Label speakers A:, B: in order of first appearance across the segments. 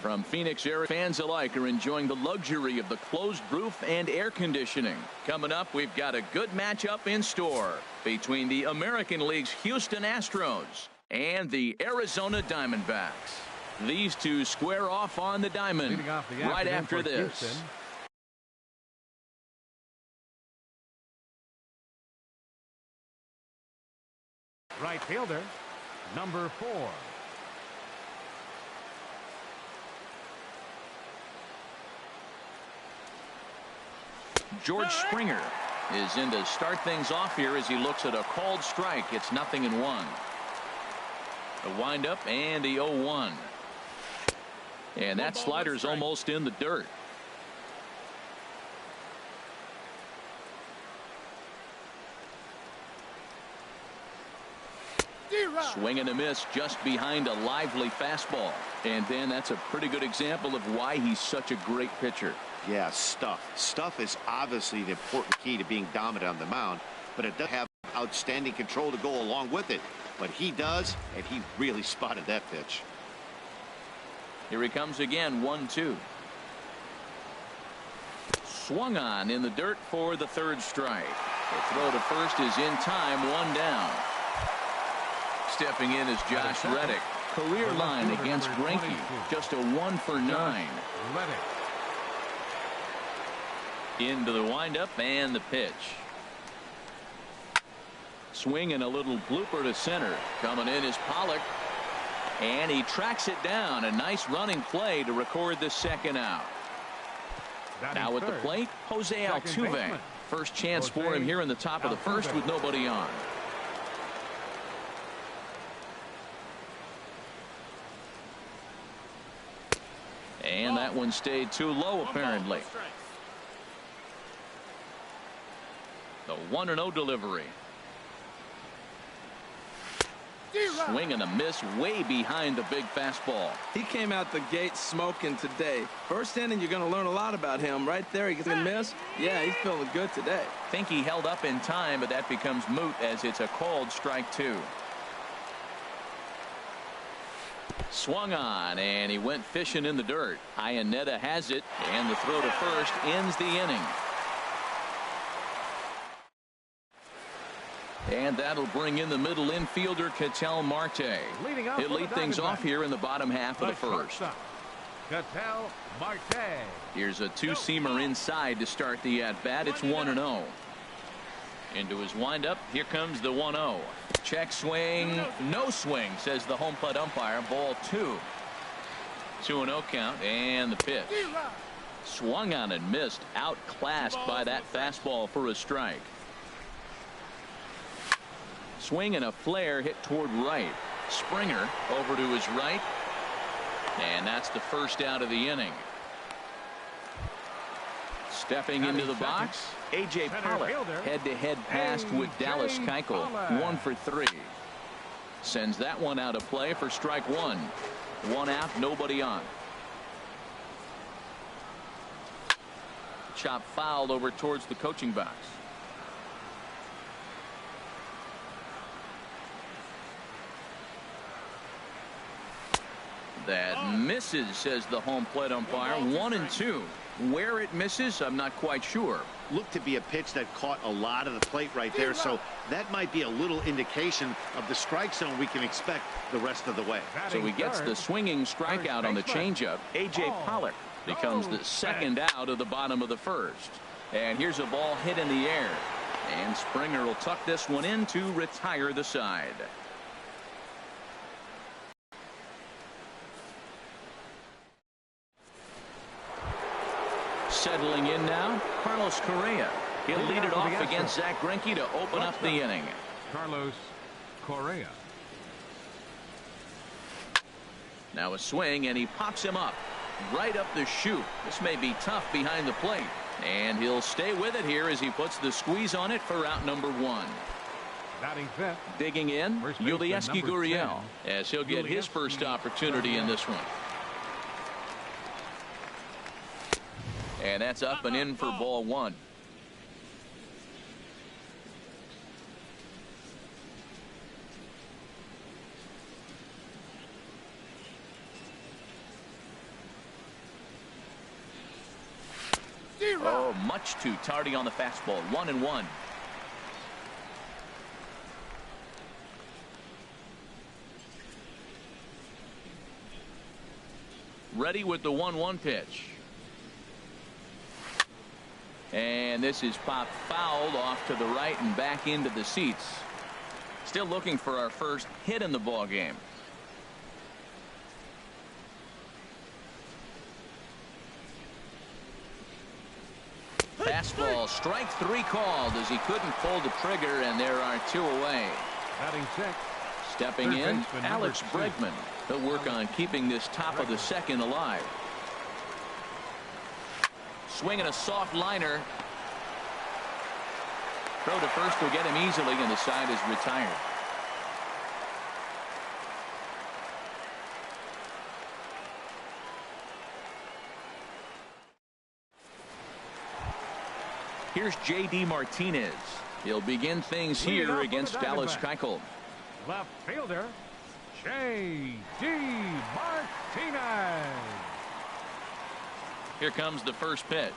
A: From Phoenix area, fans alike are enjoying the luxury of the closed roof and air conditioning. Coming up, we've got a good matchup in store between the American League's Houston Astros and the Arizona Diamondbacks. These two square off on the diamond right after this.
B: Houston. Right fielder, number 4.
A: George Springer is in to start things off here as he looks at a called strike. It's 0-1. The windup and the 0-1. And that slider's almost in the dirt. Swing and a miss just behind a lively fastball. And then that's a pretty good example of why he's such a great pitcher.
C: Yeah, stuff is obviously the important key to being dominant on the mound, but it does have outstanding control to go along with it. But he does, and he really spotted that pitch.
A: Here he comes again, 1-2. Swung on in the dirt for the third strike. The throw to first is in time, 1 down. Stepping in is Josh Reddick. Career line against Greinke, just a 1 for 9. Into the windup and the pitch. Swing and a little blooper to center. Coming in is Pollock. And he tracks it down. A nice running play to record the second out. Now at the plate, Jose Altuve. First chance for him here in the top of the first with nobody on. And that one stayed too low apparently. The 1-0 delivery. Swing and a miss way behind the big fastball.
D: He came out the gate smoking today. First inning, you're going to learn a lot about him. Right there, he gets a miss. Yeah, he's feeling good today.
A: Think he held up in time, but that becomes moot as it's a called strike 2. Swung on, and he went fishing in the dirt. Iannetta has it, and the throw to first ends the inning. And that'll bring in the middle infielder, Ketel Marte. He'll lead things off here in the bottom half of the first.
B: Ketel Marte.
A: Here's a two-seamer inside to start the at-bat. It's 1-0. Into his windup. Here comes the 1-0. Check swing. No swing, says the home plate umpire. Ball 2. 2-0 count, and the pitch. Swung on and missed. Outclassed by that fastball for a strike. Swing and a flare hit toward right. Springer over to his right. And that's the first out of the inning. Stepping into the box, A.J. Pollock. Head-to-head pass with Dallas Keuchel. 1 for 3. Sends that one out of play for strike 1. 1 out, nobody on. Chop fouled over towards the coaching box. That misses, says the home plate umpire. 1-2. Where it misses, I'm not quite sure.
C: Looked to be a pitch that caught a lot of the plate right there, so that might be a little indication of the strike zone we can expect the rest of the way.
A: So he gets the swinging strikeout on the changeup. A.J. Pollock becomes the second out of the bottom of the first. And here's a ball hit in the air. And Springer will tuck this one in to retire the side. Settling in now, Carlos Correa. He'll lead it off against Zach Greinke to open up the inning.
B: Carlos Correa.
A: Now a swing, and he pops him up. Right up the chute. This may be tough behind the plate. And he'll stay with it here as he puts the squeeze on it for out number 1.
B: Batting fifth.
A: Digging in, Yulieski Gurriel, as he'll get his first opportunity in this one. And that's up and in for ball 1. Oh, much too tardy on the fastball. 1-1. Ready with the 1-1 pitch. And this is popped fouled off to the right and back into the seats. Still looking for our first hit in the ball game. Fastball, strike 3 called as he couldn't pull the trigger, and there are 2 away.
B: Batting six.
A: Stepping in, Alex Bregman. He'll work on keeping this top of the second alive. Swinging a soft liner. Throw to first will get him easily, and the side is retired. Here's J.D. Martinez. He'll begin things here against Dallas Keuchel.
B: Left fielder, J.D. Martinez.
A: Here comes the first pitch.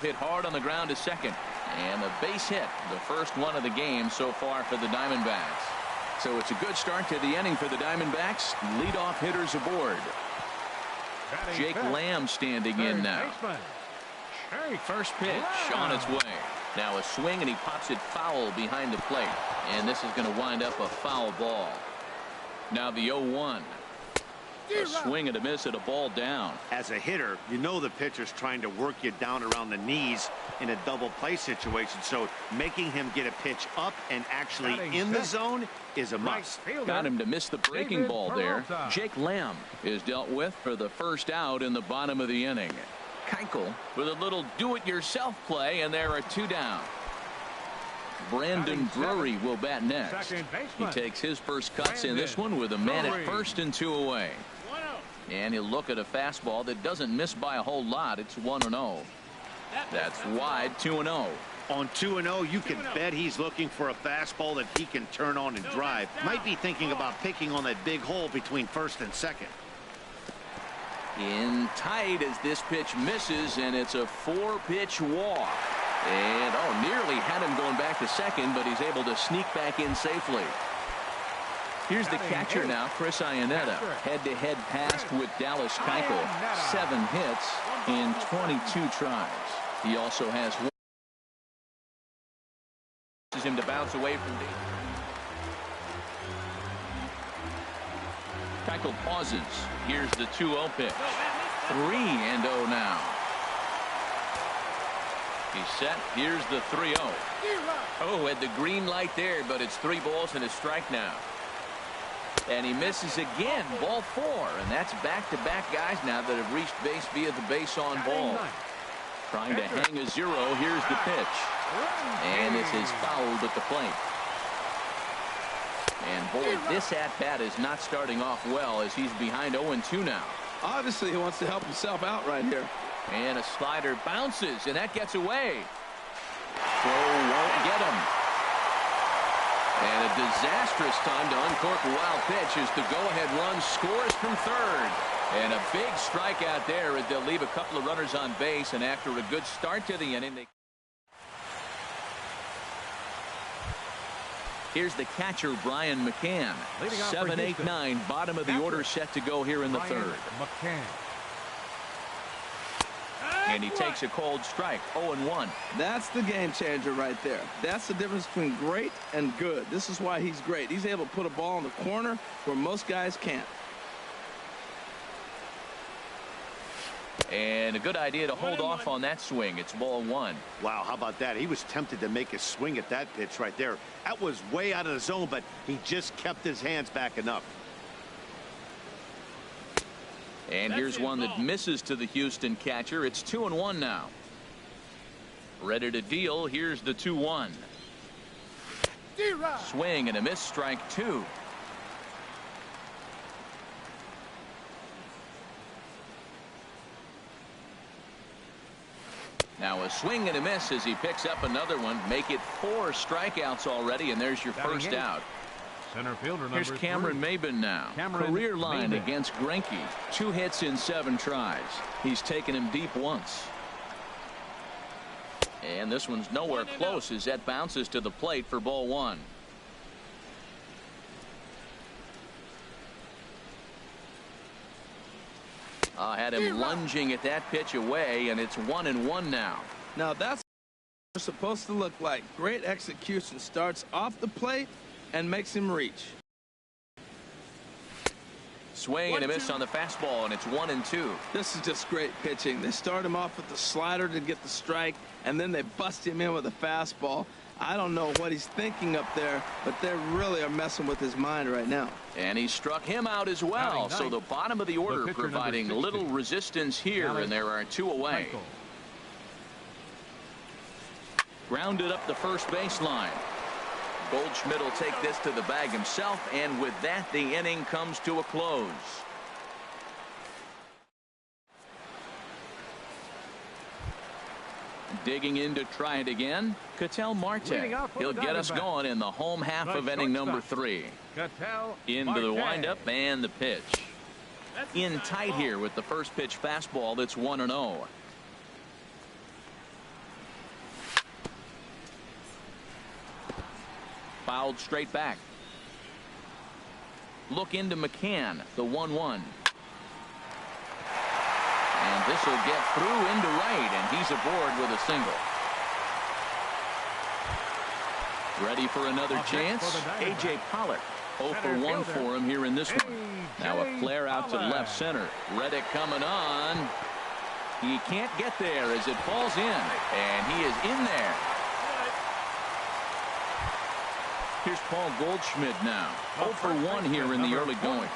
A: Hit hard on the ground to second. And a base hit, the first one of the game so far for the Diamondbacks. So it's a good start to the inning for the Diamondbacks. Leadoff hitters aboard. Jake Lamb standing in now. First pitch on its way. Now a swing, and he pops it foul behind the plate. And this is going to wind up a foul ball. Now the 0-1. A swing and a miss at a ball down.
C: As a hitter, you know the pitcher's trying to work you down around the knees in a double play situation. So making him get a pitch up and actually in the zone is a must.
A: Got him to miss the breaking ball there. Jake Lamb is dealt with for the first out in the bottom of the inning. Keuchel with a little do-it-yourself play, and there are 2 down. Brandon Drury will bat next. He takes his first cuts in this one with a man at first and 2 away. And he'll look at a fastball that doesn't miss by a whole lot. It's 1-0. That's wide. 2-0.
C: On 2-0, you can bet he's looking for a fastball that he can turn on and drive. Might be thinking about picking on that big hole between first and second.
A: In tight as this pitch misses, and it's a 4-pitch walk. And nearly had him going back to second, but he's able to sneak back in safely. Here's the catcher now, Chris Iannetta. Head-to-head passed with Dallas Keuchel. 7 hits in 22 tries. He also has one. Him to bounce away from deep. Keuchel pauses. Here's the 2-0 pitch. 3-0 now. He's set. Here's the 3-0. Oh, had the green light there, but it's 3 balls and a strike now. And he misses again. Ball 4. And that's back-to-back guys now that have reached base via the base on ball. Trying to hang a 0. Here's the pitch. And this is fouled at the plate. And boy, this at-bat is not starting off well as he's behind 0-2 now.
D: Obviously, he wants to help himself out right here.
A: And a slider bounces, and that gets away. Throw won't get him. And a disastrous time to uncork a wild pitch as the go-ahead run scores from third. And a big strikeout there as they'll leave a couple of runners on base, and after a good start to the inning, here's the catcher, Brian McCann. 7, 8, 9, bottom of the order set to go here in the third. And he takes a cold strike. 0-1.
D: That's the game changer right there. That's the difference between great and good. This is why he's great. He's able to put a ball in the corner where most guys can't.
A: And a good idea to hold off on that swing. It's ball 1.
C: Wow, how about that? He was tempted to make a swing at that pitch right there. That was way out of the zone, but he just kept his hands back enough.
A: And here's one that misses to the Houston catcher. It's 2-1 now. Ready to deal. Here's the 2-1. Swing and a miss, strike 2. Now a swing and a miss as he picks up another one. Make it 4 strikeouts already, and there's your first out.
B: Center fielder
A: Here's Cameron Maybin now. Career line against Greinke. 2 hits in 7 tries. He's taken him deep once. And this one's nowhere close as that bounces to the plate for ball one. Had him lunging at that pitch away, and it's 1-1 now.
D: Now that's what it's supposed to look like. Great execution. Starts off the plate and makes him reach.
A: Swing and a miss on the fastball, and it's 1-2.
D: This is just great pitching. They start him off with the slider to get the strike, and then they bust him in with a fastball. I don't know what he's thinking up there, but they really are messing with his mind right now.
A: And he struck him out as well. So the bottom of the order providing little resistance here, and there are two away. Grounded up the first baseline. Goldschmidt will take this to the bag himself, and with that, the inning comes to a close. Digging in to try it again, Ketel Marte. He'll get us going in the home half of inning number 3. Into the windup and the pitch. In tight here with the first pitch fastball. That's 1-0. Fouled straight back. Look into McCann, the 1-1. And this will get through into right, and he's aboard with a single. Ready for another chance? A.J. Pollock. 0 for 1 for him here in this one. Now a flare out to left center. Reddick coming on. He can't get there as it falls in, and he is in there. Here's Paul Goldschmidt now. 0 for 1 here in the early going.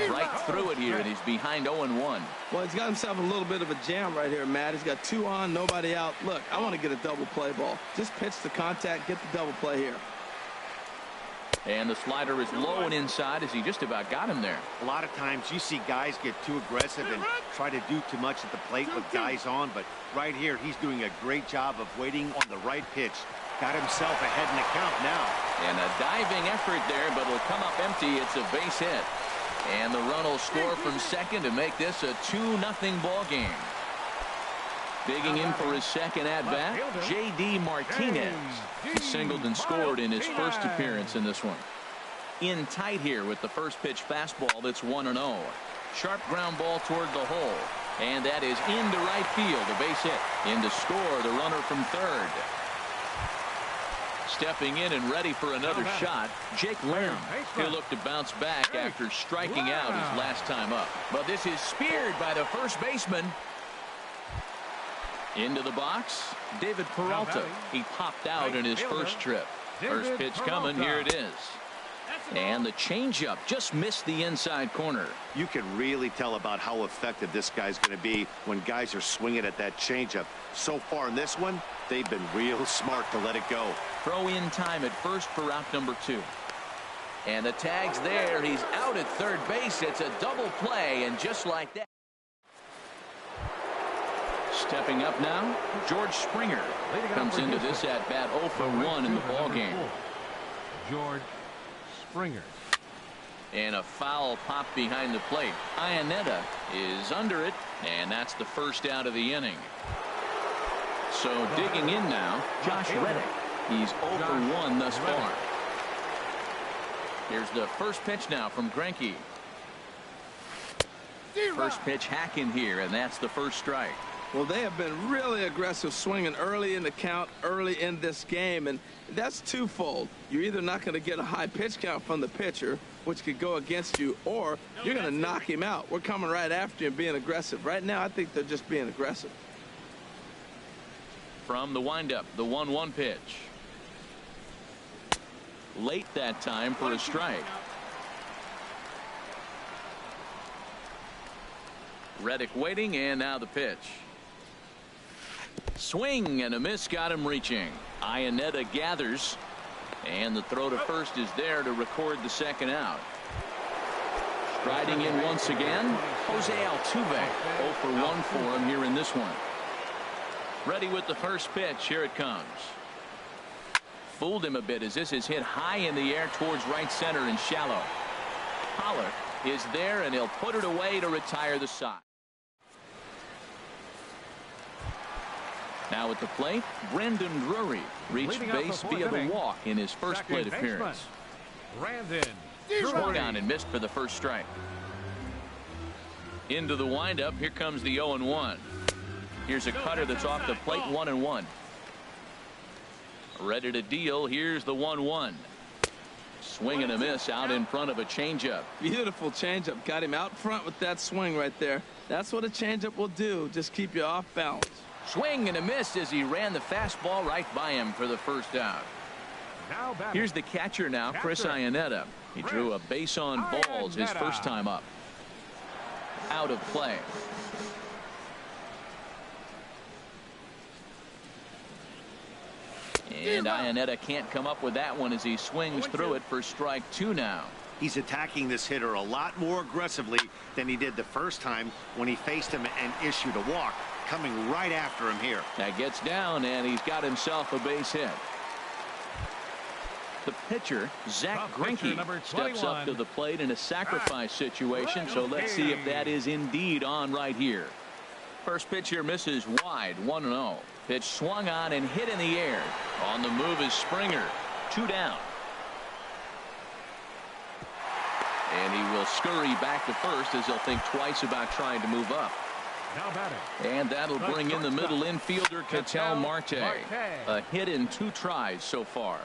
A: Right through it here, and he's behind 0-1.
D: Well, he's got himself a little bit of a jam right here, Matt. He's got 2 on, nobody out. Look, I want to get a double play ball. Just pitch the contact, get the double play here.
A: And the slider is low and inside as he just about got him there.
C: A lot of times you see guys get too aggressive and try to do too much at the plate with guys on, but right here he's doing a great job of waiting on the right pitch. Got himself ahead in the count now.
A: And a diving effort there, but it'll come up empty. It's a base hit. And the run will score from second to make this a 2-0 ball game. Digging in for his second at-bat, J.D. Martinez. He singled and scored in his first appearance in this one. In tight here with the first pitch fastball. That's 1-0. Sharp ground ball toward the hole. And that is into right field. A base hit. In to score, the runner from third. Stepping in and ready for another shot, Jake Lamb. He'll look to bounce back after striking out his last time up. But this is speared by the first baseman. Into the box, David Peralta. He popped out in his first trip. First pitch coming, here it is. And the changeup just missed the inside corner.
C: You can really tell about how effective this guy's going to be when guys are swinging at that changeup. So far in this one, they've been real smart to let it go.
A: Throw in time at first for route number 2. And the tag's there. He's out at third base. It's a double play, and just like that. Stepping up now, George Springer comes into this at bat 0 for 1 in the ball game.
B: George Springer.
A: And a foul pop behind the plate. Iannetta is under it, and that's the first out of the inning. So digging in now, Josh Reddick. He's 0 for 1 thus far. Here's the first pitch now from Greinke. First pitch hacking here, and that's the first strike.
D: Well, they have been really aggressive swinging early in the count, early in this game, and that's twofold. You're either not going to get a high pitch count from the pitcher, which could go against you, or you're going to knock him out. We're coming right after him being aggressive. Right now, I think they're just being aggressive.
A: From the windup, the 1-1 pitch. Late that time for a strike. Reddick waiting, and now the pitch. Swing and a miss, got him reaching. Iannetta gathers, and the throw to first is there to record the second out. Striding in once again, Jose Altuve. 0 for 1 for him here in this one. Ready with the first pitch. Here it comes. Fooled him a bit as this is hit high in the air towards right center and shallow. Pollock is there, and he'll put it away to retire the side. Now at the plate, Brendan Drury reached base via the walk in his first plate appearance.
B: Brandon
A: Swung on and missed for the first strike. Into the windup. Here comes the 0-1. Here's a cutter that's off the plate. 1-1. Ready to deal. Here's the 1-1. Swing and a miss out in front of a changeup.
D: Beautiful changeup. Got him out front with that swing right there. That's what a changeup will do. Just keep you off balance.
A: Swing and a miss as he ran the fastball right by him for the first out. Here's the catcher now, Chris Iannetta. He drew a base on balls his first time up. Out of play. And Iannetta can't come up with that one as he swings through it for strike 2 now.
C: He's attacking this hitter a lot more aggressively than he did the first time when he faced him and issued a walk. Coming right after him here.
A: That gets down, and he's got himself a base hit. The pitcher, Zach Greinke, steps up to the plate in a sacrifice situation, so let's see if that is indeed on right here. First pitch here misses wide, 1-0. Pitch swung on and hit in the air. On the move is Springer. 2 down. And he will scurry back to first as he'll think twice about trying to move up. And that'll bring in the middle infielder, Ketel Marte. A hit in 2 tries so far.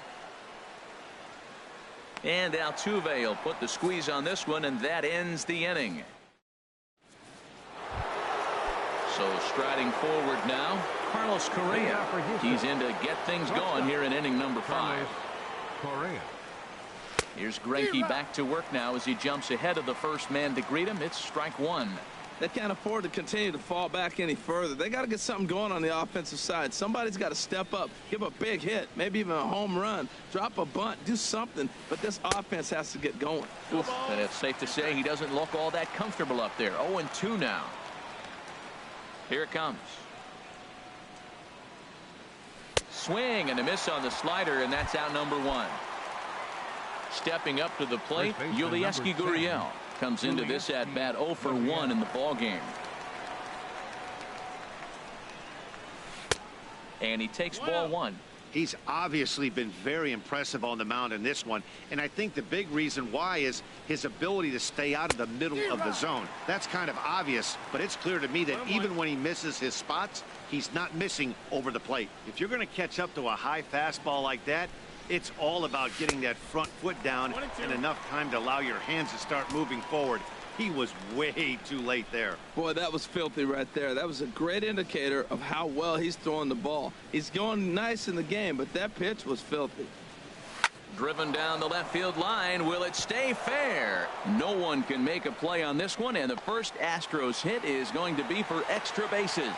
A: And Altuve will put the squeeze on this one, and that ends the inning. So striding forward now, Carlos Correa. He's in to get things going here in inning number 5. Here's Greinke back to work now as he jumps ahead of the first man to greet him. It's strike 1.
D: They can't afford to continue to fall back any further. They got to get something going on the offensive side. Somebody's got to step up, give a big hit, maybe even a home run, drop a bunt, do something. But this offense has to get going.
A: And it's safe to say he doesn't look all that comfortable up there. 0-2 now. Here it comes. Swing and a miss on the slider, and that's out number 1. Stepping up to the plate, Yulieski Gurriel comes into this at bat 0 for 1 in the ball game. And he takes ball 1.
C: He's obviously been very impressive on the mound in this one, and I think the big reason why is his ability to stay out of the middle of the zone. That's kind of obvious, but it's clear to me that even when he misses his spots, he's not missing over the plate. If you're going to catch up to a high fastball like that, it's all about getting that front foot down and enough time to allow your hands to start moving forward. He was way too late there.
D: Boy, that was filthy right there. That was a great indicator of how well he's throwing the ball. He's going nice in the game, but that pitch was filthy.
A: Driven down the left field line. Will it stay fair? No one can make a play on this one, and the first Astros hit is going to be for extra bases.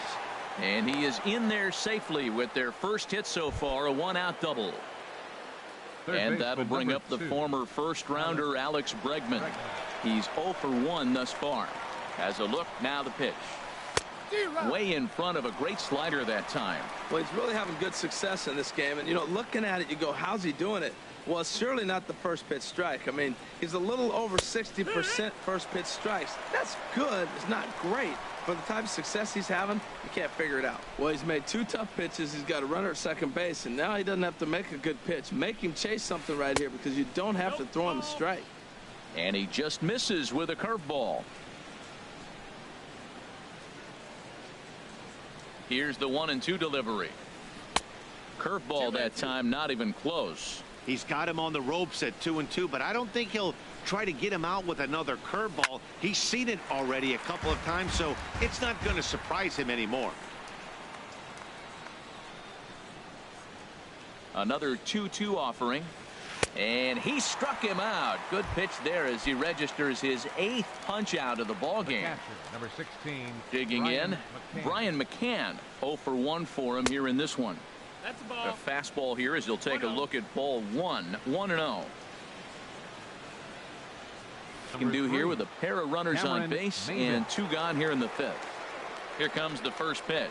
A: And he is in there safely with their first hit so far, a 1-out double. And that'll bring up the former first-rounder Alex Bregman. He's 0 for 1 thus far. As a look, now the pitch. Way in front of a great slider that time.
D: Well, he's really having good success in this game. And, you know, looking at it, you go, how's he doing it? Well, it's surely not the first pitch strike. I mean, he's a little over 60% first pitch strikes. That's good. It's not great. For the type of success he's having, you can't figure it out. Well, he's made 2 tough pitches. He's got a runner at second base, and now he doesn't have to make a good pitch. Make him chase something right here because you don't have to throw him a strike.
A: And he just misses with a curveball. Here's the 1-2 delivery. Curveball that time, not even close.
C: He's got him on the ropes at 2-2, but I don't think he'll try to get him out with another curveball. He's seen it already a couple of times, so it's not going to surprise him anymore. Another
A: 2-2 offering, and he struck him out. Good pitch there as he registers his 8th punch out of the ball game.
B: Number 16.
A: Digging in, Brian McCann. 0 for 1 for him here in this one.
E: That's a ball.
A: A fastball here as he'll take a look at ball 1. 1-0. Can do here with a pair of runners on base and 2 gone here in the 5th. Here comes the first pitch.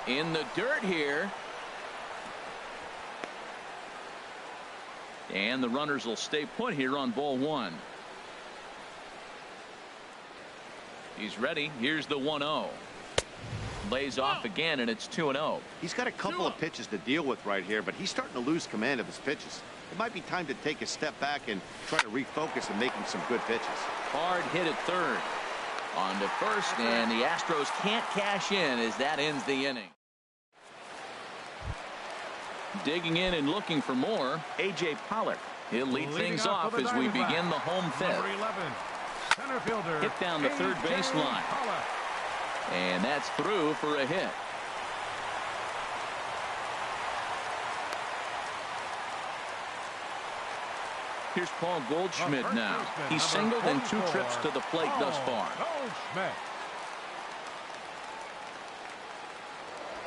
A: In the dirt here. And the runners will stay put here on ball 1. He's ready. Here's the 1-0. Lays off again, and it's 2-0.
C: He's got a couple of pitches to deal with right here, but he's starting to lose command of his pitches. It might be time to take a step back and try to refocus and making some good pitches.
A: Hard hit at third. On to first, and the Astros can't cash in as that ends the inning. Digging in and looking for more, A.J. Pollock. He'll lead things off as we begin the home fifth.
B: Number 11, center fielder,
A: hit down the third base line. And that's through for a hit. Here's Paul Goldschmidt now. He's singled in 2 trips to the plate thus far.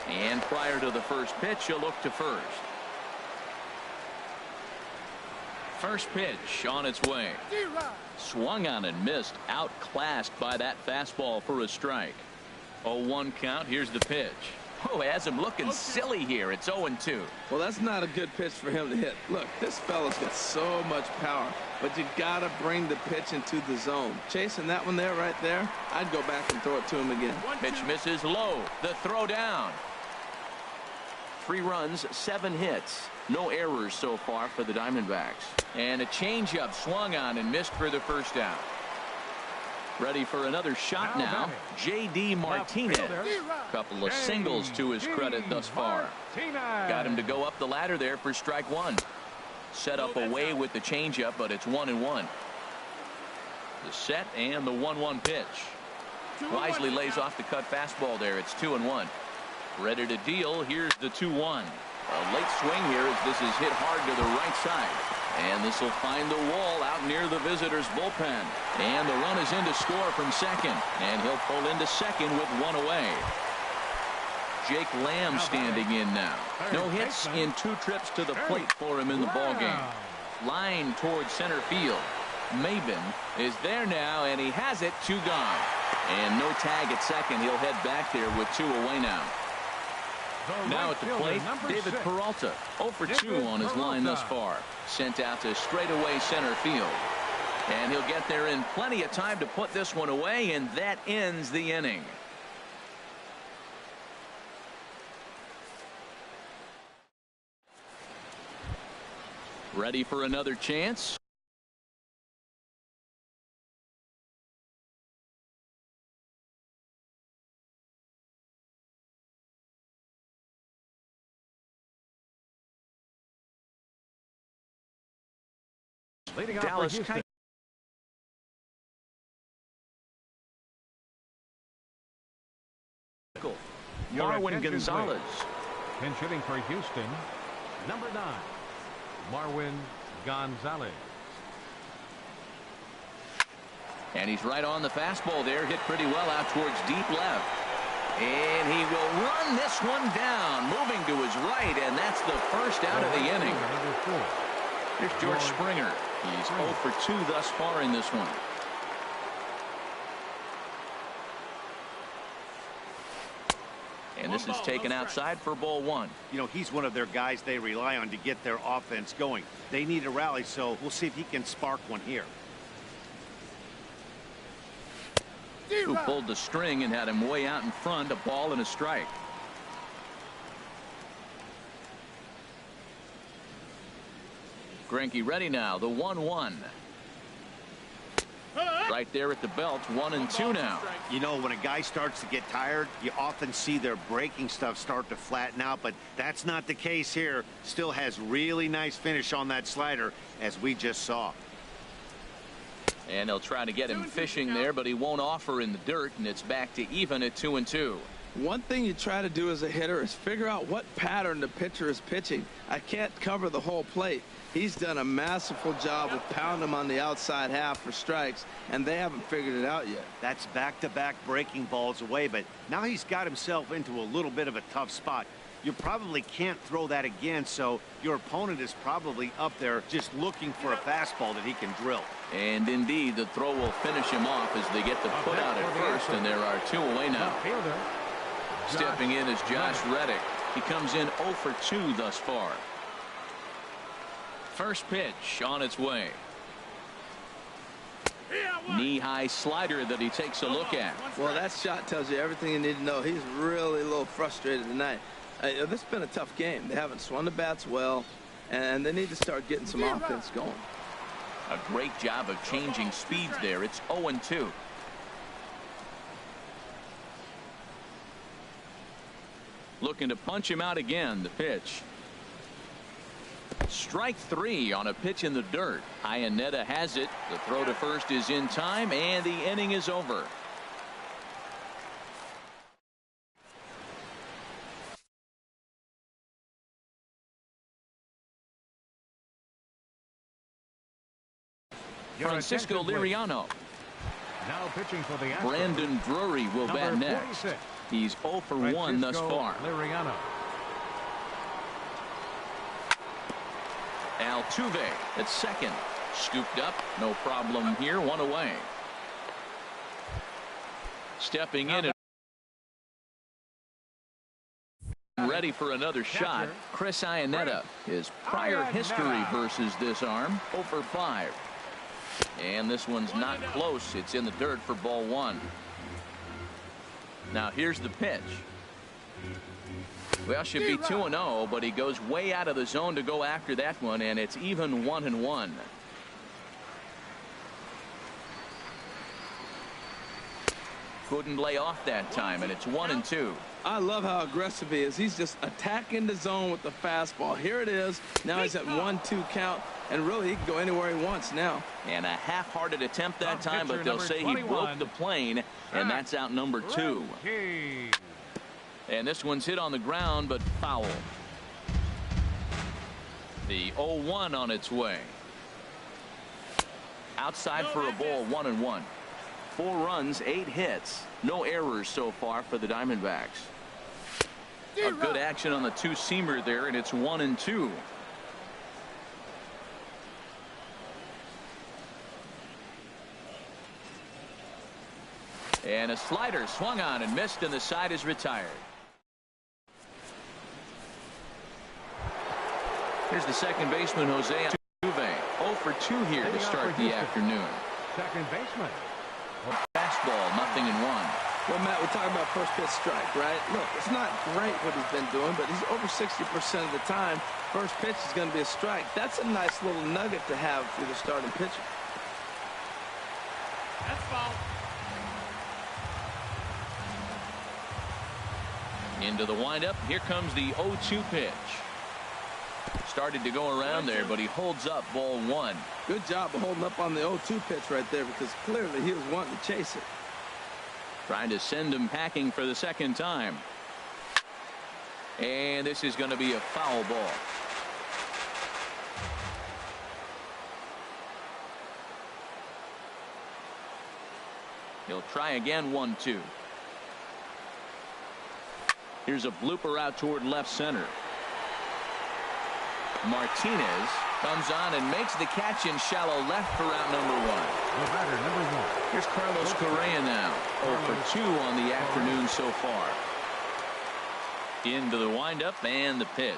A: And prior to the first pitch, he'll look to first. First pitch on its way. Swung on and missed. Outclassed by that fastball for a strike. 0-1 count. Here's the pitch. Oh, has him looking silly here. It's 0-2.
D: Well, that's not a good pitch for him to hit. Look, this fella's got so much power, but you got to bring the pitch into the zone. Chasing that one there, right there, I'd go back and throw it to him again.
A: Pitch misses low. The throw down. 3 runs, 7 hits. No errors so far for the Diamondbacks. And a changeup swung on and missed for the first out. Ready for another shot now. J.D. Martinez. Couple of singles to his credit thus far. Got him to go up the ladder there for strike 1. Set up away with the changeup, but it's 1-1. The set and the 1-1 pitch. Wisely lays off the cut fastball there. It's 2-1. Ready to deal. Here's the 2-1. A late swing here as this is hit hard to the right side. And this will find the wall out near the visitors' bullpen. And the run is in to score from second. And he'll pull into second with 1 away. Jake Lamb standing in now. No hits in 2 trips to the plate for him in the ballgame. Line towards center field. Maben is there now, and he has it. 2 gone. And no tag at second. He'll head back there with 2 away now. Now at the plate, David Peralta. 0 for 2 on his line thus far. Sent out to straightaway center field. And he'll get there in plenty of time to put this one away, and that ends the inning. Ready for another chance? Dallas Marwin Gonzalez.
B: Pinch hitting for Houston, number 9, Marwin Gonzalez.
A: And he's right on the fastball there. Hit pretty well out towards deep left. And he will run this one down. Moving to his right, and that's the first out of the inning. Here's George Springer. He's 0 for 2 thus far in this one. And this is taken outside for ball 1.
C: You know, he's one of their guys they rely on to get their offense going. They need a rally, so we'll see if he can spark one here.
A: Who pulled the string and had him way out in front. A ball and a strike. Greinke ready now. The 1-1. Right there at the belt. 1-2 now.
C: You know, when a guy starts to get tired, you often see their breaking stuff start to flatten out, but that's not the case here. Still has really nice finish on that slider, as we just saw.
A: And they'll try to get him fishing there, but he won't offer in the dirt, and it's back to even at 2-2.
D: One thing you try to do as a hitter is figure out what pattern the pitcher is pitching. I can't cover the whole plate. He's done a masterful job of pounding him on the outside half for strikes, and they haven't figured it out yet.
C: That's back-to-back breaking balls away, but now he's got himself into a little bit of a tough spot. You probably can't throw that again, so your opponent is probably up there just looking for a fastball that he can drill.
A: And indeed, the throw will finish him off as they get the put out at first, and there are 2 away now. Stepping in is Josh Reddick. He comes in 0 for 2 thus far. First pitch on its way. Knee-high slider that he takes a look at.
D: Well, that shot tells you everything you need to know. He's really a little frustrated tonight. This has been a tough game. They haven't swung the bats well, and they need to start getting some offense going.
A: A great job of changing speeds there. It's 0-2. Looking to punch him out again. The pitch. Strike 3 on a pitch in the dirt. Iannetta has it. The throw to first is in time, and the inning is over. Francisco Liriano.
B: Now pitching for the Astros.
A: Brandon Drury will bat next.
B: 46.
A: He's 0 for 1 thus far.
B: Liriano.
A: Altuve at second. Scooped up. No problem here. One away. Stepping in and ready for another shot. Chris Iannetta. His prior history versus this arm. 0 for 5. And this one's not close. It's in the dirt for ball 1. Now here's the pitch. Well, should be 2-0, but he goes way out of the zone to go after that one, and it's even 1-1. Couldn't lay off that time, and it's 1-2.
D: I love how aggressive he is. He's just attacking the zone with the fastball. Here it is. Now he's at 1-2 count, and really he can go anywhere he wants now.
A: And a half-hearted attempt that time, but they'll say he broke the plane, and that's out number 2. And this one's hit on the ground, but foul. The 0-1 on its way. Outside for a ball, 1-1. 4 runs, 8 hits. No errors so far for the Diamondbacks. A good action on the two-seamer there, and it's 1-2. And a slider swung on and missed, and the side is retired. Here's the second baseman, Jose Altuve. 0 for 2 here to start the afternoon.
B: Second baseman.
A: Fastball, 0-1.
D: Well, Matt, we're talking about first pitch strike, right? Look, it's not great what he's been doing, but he's over 60% of the time. First pitch is going to be a strike. That's a nice little nugget to have for the starting pitcher.
E: That's foul.
A: Into the windup. Here comes the 0-2 pitch. Started to go around there, but he holds up ball 1.
D: Good job of holding up on the 0-2 pitch right there, because clearly he was wanting to chase it.
A: Trying to send him packing for the second time. And this is going to be a foul ball. He'll try again. 1-2. Here's a blooper out toward left center. Martinez comes on and makes the catch in shallow left for out number 1.
B: The batter, number 1.
A: Here's Carlos Correa now. 0 for 2 on the afternoon so far. Into the windup and the pitch.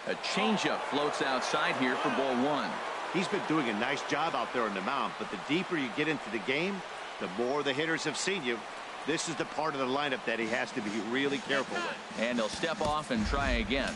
A: A changeup floats outside here for ball 1.
C: He's been doing a nice job out there on the mound, but the deeper you get into the game, the more the hitters have seen you. This is the part of the lineup that he has to be really careful with.
A: And he'll step off and try again.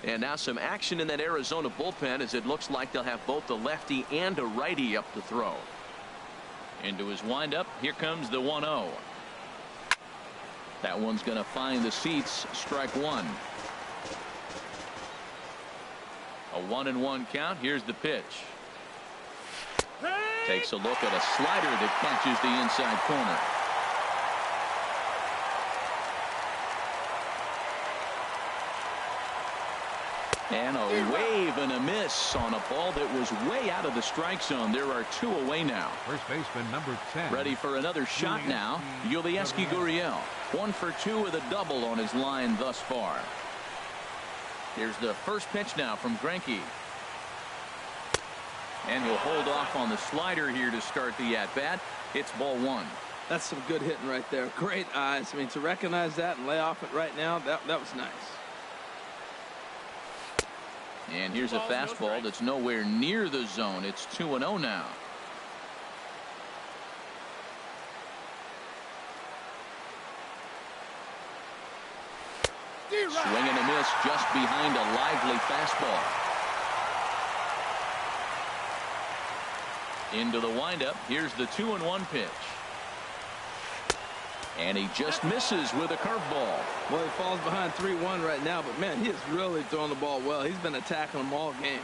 A: And now some action in that Arizona bullpen, as it looks like they'll have both a lefty and a righty up to throw. Into his windup. Here comes the 1-0. That one's going to find the seats. Strike 1. A 1-1 count. Here's the pitch. Takes a look at a slider that catches the inside corner. And a wave and a miss on a ball that was way out of the strike zone. There are 2 away now.
B: First baseman number 10.
A: Ready for another shot now. Yulieski Gurriel. 1 for 2 with a double on his line thus far. Here's the first pitch now from Greinke. And he'll hold off on the slider here to start the at-bat. It's ball 1.
D: That's some good hitting right there. Great eyes. I mean, to recognize that and lay off it right now, that was nice.
A: And here's a fastball that's nowhere near the zone. It's 2-0 now. Swing and a miss just behind a lively fastball. Into the windup. Here's the 2-1 pitch. And he just misses with a curveball.
D: Well, he falls behind 3-1 right now, but man, he is really throwing the ball well. He's been attacking them all game.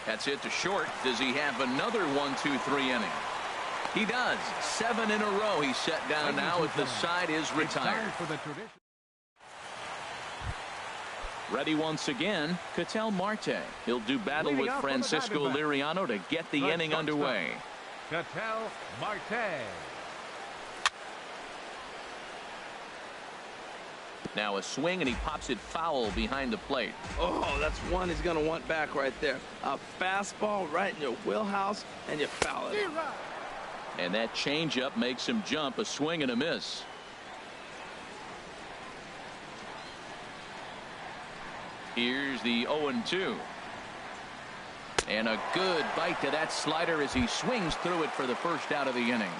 A: That's hit to short. Does he have another 1-2-3 inning? He does. 7 in a row. He's set down now if the side is retired. Ready once again, Ketel Marte. He'll do battle with Francisco Liriano to get the inning underway.
B: Ketel Marte.
A: Now a swing, and he pops it foul behind the plate.
D: Oh, that's one he's going to want back right there. A fastball right in your wheelhouse, and you foul it.
A: And that changeup makes him jump. A swing and a miss. Here's the 0-2. And a good bite to that slider as he swings through it for the first out of the inning.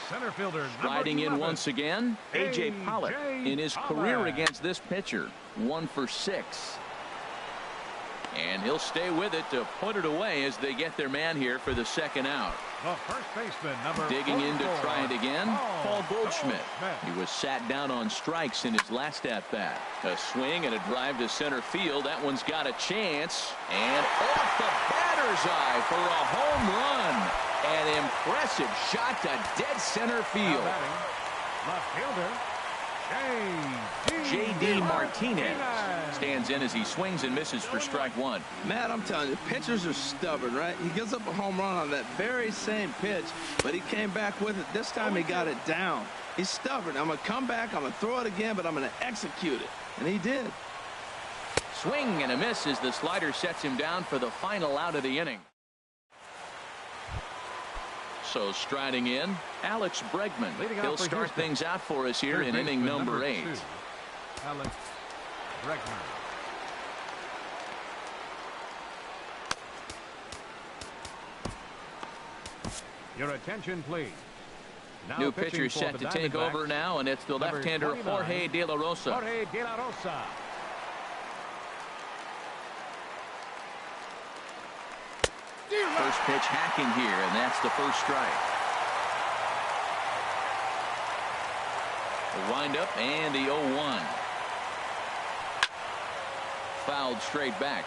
B: Center fielder
A: riding in once again, A.J. Pollock. In his career against this pitcher, 1 for 6. And he'll stay with it to put it away as they get their man here for the second out.
B: The first baseman, number
A: digging in to try it again, Paul Goldschmidt.
B: Goldschmidt.
A: He was sat down on strikes in his last at-bat. A swing and a drive to center field. That one's got a chance. And off the batter's eye for a home run. An impressive shot to dead center field.
B: Left fielder,
A: J.D. Martinez stands in as he swings and misses for strike 1.
D: Matt, I'm telling you, pitchers are stubborn, right? He gives up a home run on that very same pitch, but he came back with it. This time he got it down. He's stubborn. I'm going to come back, I'm going to throw it again, but I'm going to execute it. And he did.
A: Swing and a miss as the slider sets him down for the final out of the inning. So striding in, Alex Bregman. He'll start things out for us here in inning number 8.
B: Alex Bregman. Your attention, please. Now
A: new pitcher set to take over now, and it's the left-hander Jorge De La Rosa.
B: Jorge De La Rosa.
A: First pitch hacking here, and that's the first strike. The windup and the 0-1. Fouled straight back.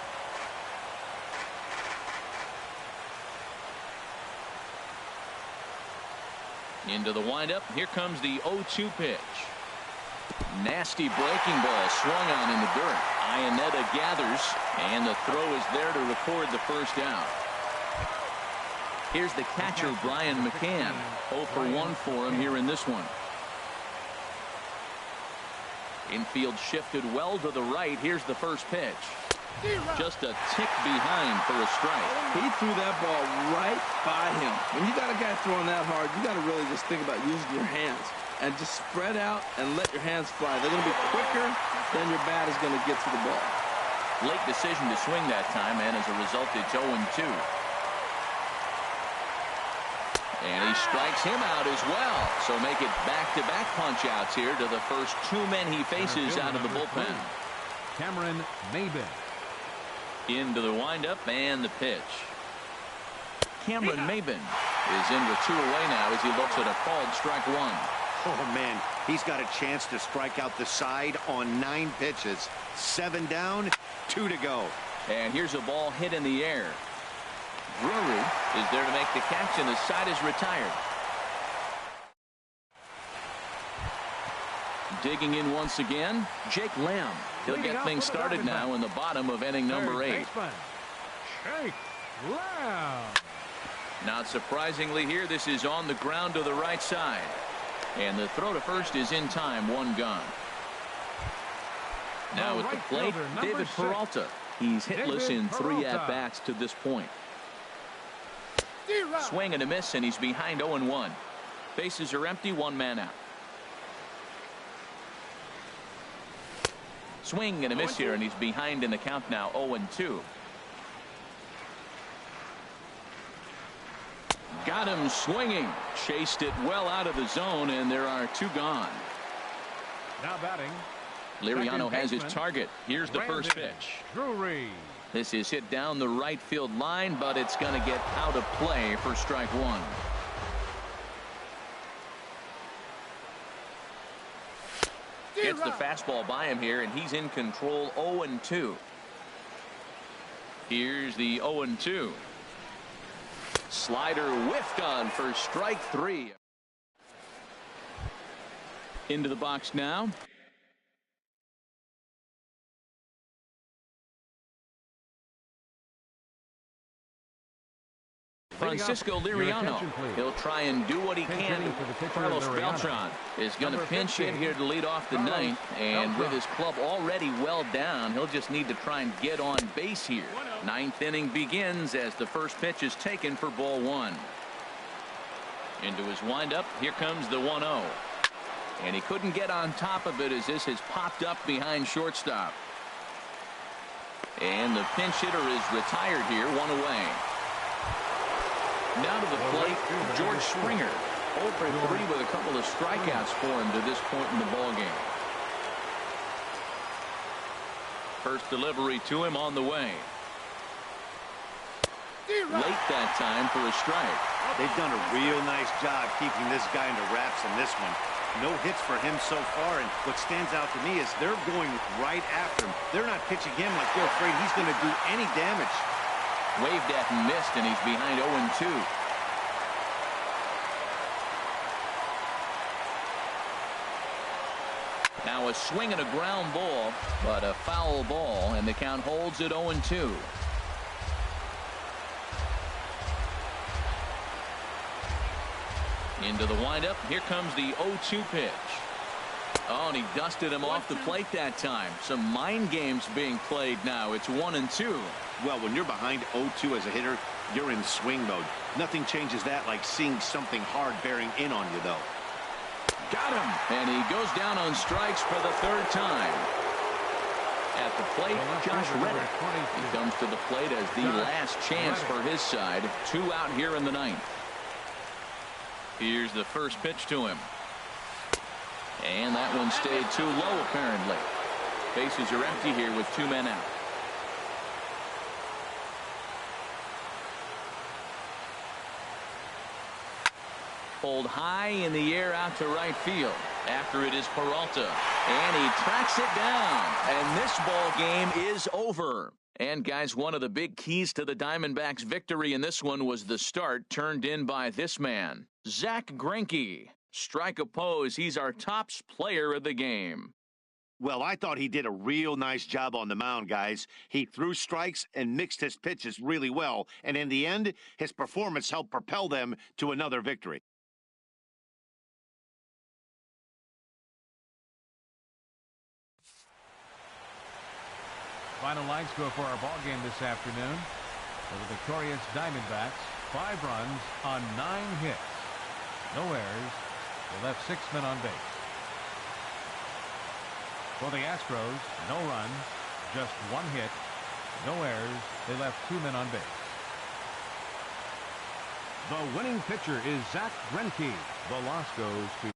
A: Into the windup. Here comes the 0-2 pitch. Nasty breaking ball swung on in the dirt. Iannetta gathers, and the throw is there to record the first out. Here's the catcher, Brian McCann. 0 for 1 for him here in this one. Infield shifted well to the right. Here's the first pitch. Just a tick behind for a strike.
D: He threw that ball right by him. When you got a guy throwing that hard, you got to really just think about using your hands and just spread out and let your hands fly. They're going to be quicker than your bat is going to get to the ball.
A: Late decision to swing that time, and as a result, it's 0-2. And he strikes him out as well. So make it back-to-back punch-outs here to the first 2 men he faces out of the bullpen.
B: Cameron Maybin.
A: Into the windup and the pitch. Cameron Maybin is in with 2 away now as he looks at a called strike 1.
C: Oh, man, he's got a chance to strike out the side on 9 pitches. 7 down, 2 to go.
A: And here's a ball hit in the air. Drury is there to make the catch, and the side is retired. Digging in once again, Jake Lamb. He'll get things started now in the bottom of inning number 8.
B: Jake Lamb.
A: Not surprisingly here, this is on the ground to the right side. And the throw to first is in time, 1 gone. Now at the plate, David Peralta. He's hitless in 3 at-bats to this point. Swing and a miss, and he's behind 0-1. Bases are empty, 1 man out. Swing and a miss here, and he's behind in the count now, 0-2. Got him swinging. Chased it well out of the zone, and there are 2 gone.
B: Now batting.
A: Liriano has his target. Here's the first pitch.
B: Drury.
A: This is hit down the right field line, but it's going to get out of play for strike 1. Gets the fastball by him here, and he's in control, 0-2. Here's the 0-2. Slider whiffed on for strike 3. Into the box now. Francisco Liriano. He'll try and do what he can. Carlos Beltran is going to pinch hit here to lead off the 9th, and with his club already well down, he'll just need to try and get on base here. 9th inning begins as the first pitch is taken for ball 1. Into his windup, here comes the 1-0. And he couldn't get on top of it as this has popped up behind shortstop. And the pinch hitter is retired here, 1 away. Now to the plate, George Springer. 0 for 3 with a couple of strikeouts for him to this point in the ballgame. First delivery to him on the way. Late that time for a strike.
C: They've done a real nice job keeping this guy under wraps in this one. No hits for him so far, and what stands out to me is they're going right after him. They're not pitching him like they're afraid he's going to do any damage.
A: Waved at and missed, and he's behind 0-2. Now a swing and a ground ball, but a foul ball, and the count holds at 0-2. Into the windup. Here comes the 0-2 pitch. Oh, and he dusted him off the plate that time. Some mind games being played now. It's 1-2.
C: Well, when you're behind 0-2 as a hitter, you're in swing mode. Nothing changes that like seeing something hard bearing in on you, though.
A: Got him. And he goes down on strikes for the 3rd time. At the plate, Josh Reddick. He comes to the plate as the last chance for his side. 2 out here in the 9th. Here's the first pitch to him. And that one stayed too low, apparently. Bases are empty here with 2 men out. Pulled high in the air out to right field. After it is Peralta. And he tracks it down. And this ball game is over. And guys, one of the big keys to the Diamondbacks' victory in this one was the start turned in by this man, Zach Greinke. Strike oppose. He's our top player of the game.
C: Well, I thought he did a real nice job on the mound, guys. He threw strikes and mixed his pitches really well. And in the end, his performance helped propel them to another victory.
B: Final line score for our ball game this afternoon. For the victorious Diamondbacks, 5 runs on 9 hits. No errors. They left 6 men on base. For the Astros, no runs, just 1 hit. No errors. They left 2 men on base. The winning pitcher is Zach Greinke. The loss goes to